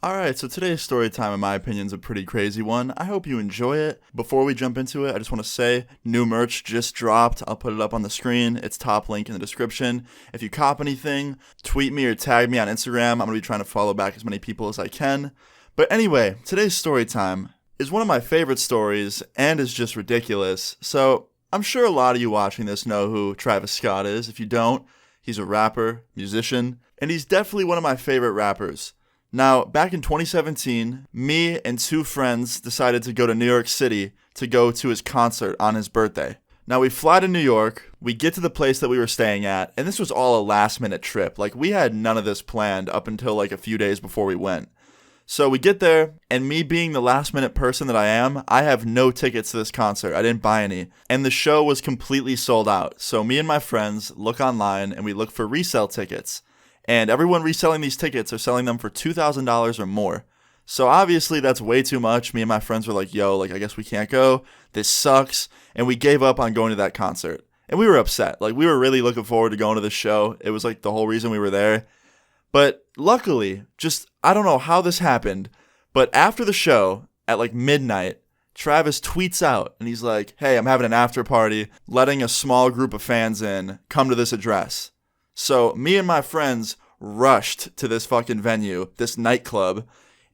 Alright, so today's story time, in my opinion, is a pretty crazy one. I hope you enjoy it. Before we jump into it, I just want to say, new merch just dropped. I'll put it up on the screen. It's top link in the description. If you cop anything, tweet me or tag me on Instagram. I'm going to be trying to follow back as many people as I can. But anyway, today's story time is one of my favorite stories and is just ridiculous. So, I'm sure a lot of you watching this know who Travis Scott is. If you don't, he's a rapper, musician, and he's definitely one of my favorite rappers. Now, back in 2017, me and two friends decided to go to New York City to go to his concert on his birthday. Now, we fly to New York, we get to the place that we were staying at, and this was all a last-minute trip. Like, we had none of this planned up until, like, a few days before we went. So we get there, and me being the last-minute person that I am, I have no tickets to this concert. I didn't buy any. And the show was completely sold out. So me and my friends look online, and we look for resale tickets. And everyone reselling these tickets are selling them for $2,000 or more. So obviously that's way too much. Me and my friends were like, yo, I guess we can't go. This sucks. And we gave up on going to that concert. And we were upset. We were really looking forward to going to the show. It was the whole reason we were there. But luckily, I don't know how this happened, but after the show, at midnight, Travis tweets out, and he's like, hey, I'm having an after party, letting a small group of fans in, come to this address. So me and my friends rushed to this fucking venue, this nightclub,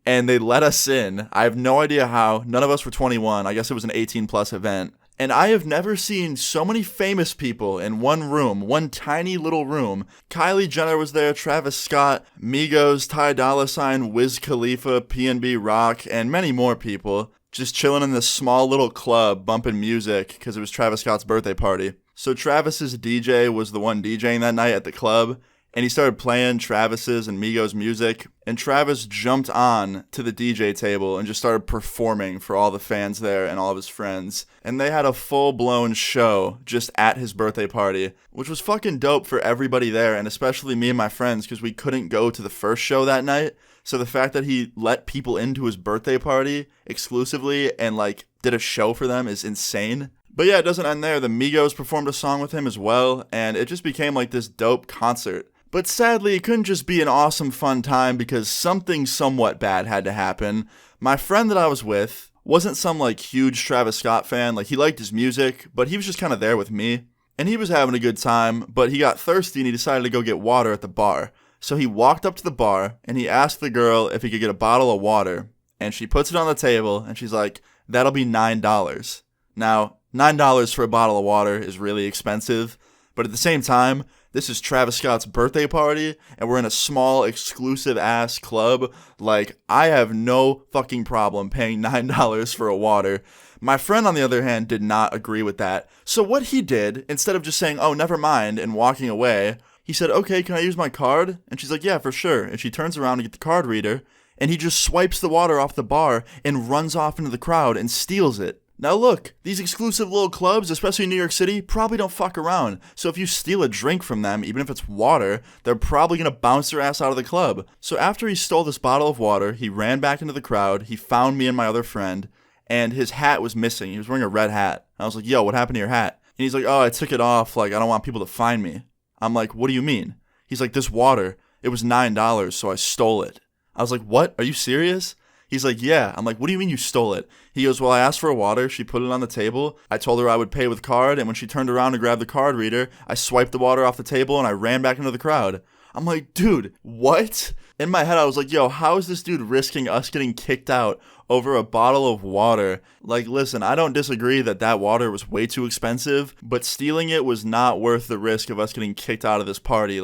and they let us in. I have no idea how. None of us were 21. I guess it was an 18-plus event. And I have never seen so many famous people in one room, one tiny little room. Kylie Jenner was there, Travis Scott, Migos, Ty Dolla $ign, Wiz Khalifa, PNB Rock, and many more people, just chilling in this small little club, bumping music, because it was Travis Scott's birthday party. So Travis's DJ was the one DJing that night at the club, and he started playing Travis's and Migos music, and Travis jumped on to the DJ table and just started performing for all the fans there and all of his friends. And they had a full-blown show just at his birthday party, which was fucking dope for everybody there, and especially me and my friends, because we couldn't go to the first show that night. So the fact that he let people into his birthday party exclusively and did a show for them is insane. But yeah, it doesn't end there. The Migos performed a song with him as well, and it just became this dope concert. But sadly, it couldn't just be an awesome fun time because something somewhat bad had to happen. My friend that I was with wasn't some huge Travis Scott fan. He liked his music, but he was just kind of there with me. And he was having a good time, but he got thirsty and he decided to go get water at the bar. So he walked up to the bar and he asked the girl if he could get a bottle of water. And she puts it on the table and she's like, that'll be $9. Now, $9 for a bottle of water is really expensive, but at the same time, this is Travis Scott's birthday party, and we're in a small, exclusive-ass club. I have no fucking problem paying $9 for a water. My friend, on the other hand, did not agree with that. So what he did, instead of just saying, oh, never mind, and walking away, he said, okay, can I use my card? And she's like, yeah, for sure. And she turns around to get the card reader, and he just swipes the water off the bar and runs off into the crowd and steals it. Now look, these exclusive little clubs, especially in New York City, probably don't fuck around. So if you steal a drink from them, even if it's water, they're probably going to bounce their ass out of the club. So after he stole this bottle of water, he ran back into the crowd, he found me and my other friend, and his hat was missing. He was wearing a red hat. I was like, yo, what happened to your hat? And he's like, oh, I took it off, I don't want people to find me. I'm like, what do you mean? He's like, this water, it was $9, so I stole it. I was like, what? Are you serious? He's like, yeah. I'm like, what do you mean you stole it? He goes, well, I asked for a water. She put it on the table. I told her I would pay with card. And when she turned around to grab the card reader, I swiped the water off the table and I ran back into the crowd. I'm like, dude, what? In my head, I was like, yo, how is this dude risking us getting kicked out over a bottle of water? Listen, I don't disagree that water was way too expensive, but stealing it was not worth the risk of us getting kicked out of this party.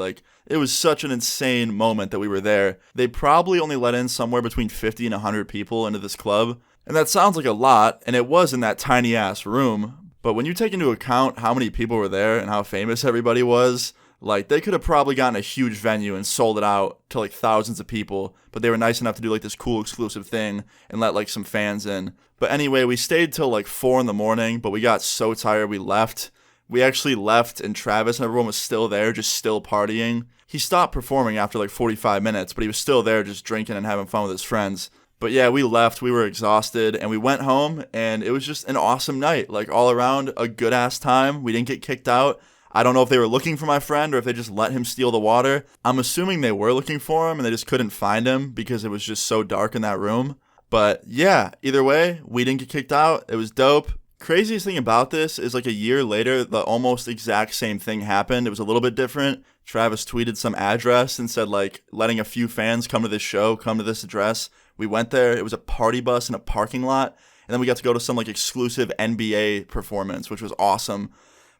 It was such an insane moment that we were there. They probably only let in somewhere between 50 and 100 people into this club. And that sounds like a lot, and it was in that tiny ass room. But when you take into account how many people were there and how famous everybody was, they could have probably gotten a huge venue and sold it out to thousands of people. But they were nice enough to do this cool exclusive thing and let some fans in. But anyway, we stayed till 4 in the morning, but we got so tired we left. We actually left and Travis and everyone was still there, just still partying. He stopped performing after 45 minutes, but he was still there just drinking and having fun with his friends. But yeah, we left, we were exhausted, and we went home, and it was just an awesome night. All around, a good-ass time. We didn't get kicked out. I don't know if they were looking for my friend or if they just let him steal the water. I'm assuming they were looking for him and they just couldn't find him because it was just so dark in that room. But yeah, either way, we didn't get kicked out. It was dope. Craziest thing about this is like a year later, the almost exact same thing happened. It was a little bit different. Travis tweeted some address and said like letting a few fans come to this show, come to this address. We went there. It was a party bus in a parking lot. And then we got to go to some like exclusive NBA performance, which was awesome.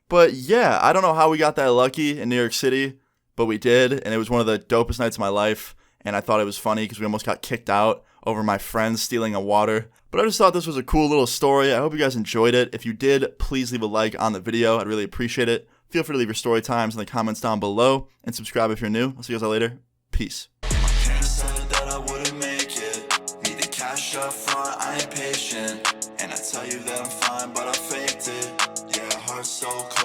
But yeah, I don't know how we got that lucky in New York City, but we did. And it was one of the dopest nights of my life. And I thought it was funny because we almost got kicked out over my friends stealing a water. But I just thought this was a cool little story. I hope you guys enjoyed it. If you did, please leave a like on the video. I'd really appreciate it. Feel free to leave your story times in the comments down below. And subscribe if you're new. I'll see you guys later. Peace. My parents said that I wouldn't make it. Need the cash up front, I ain't patient. And I tell you that I'm fine, but I faked it. Yeah, heart so cold.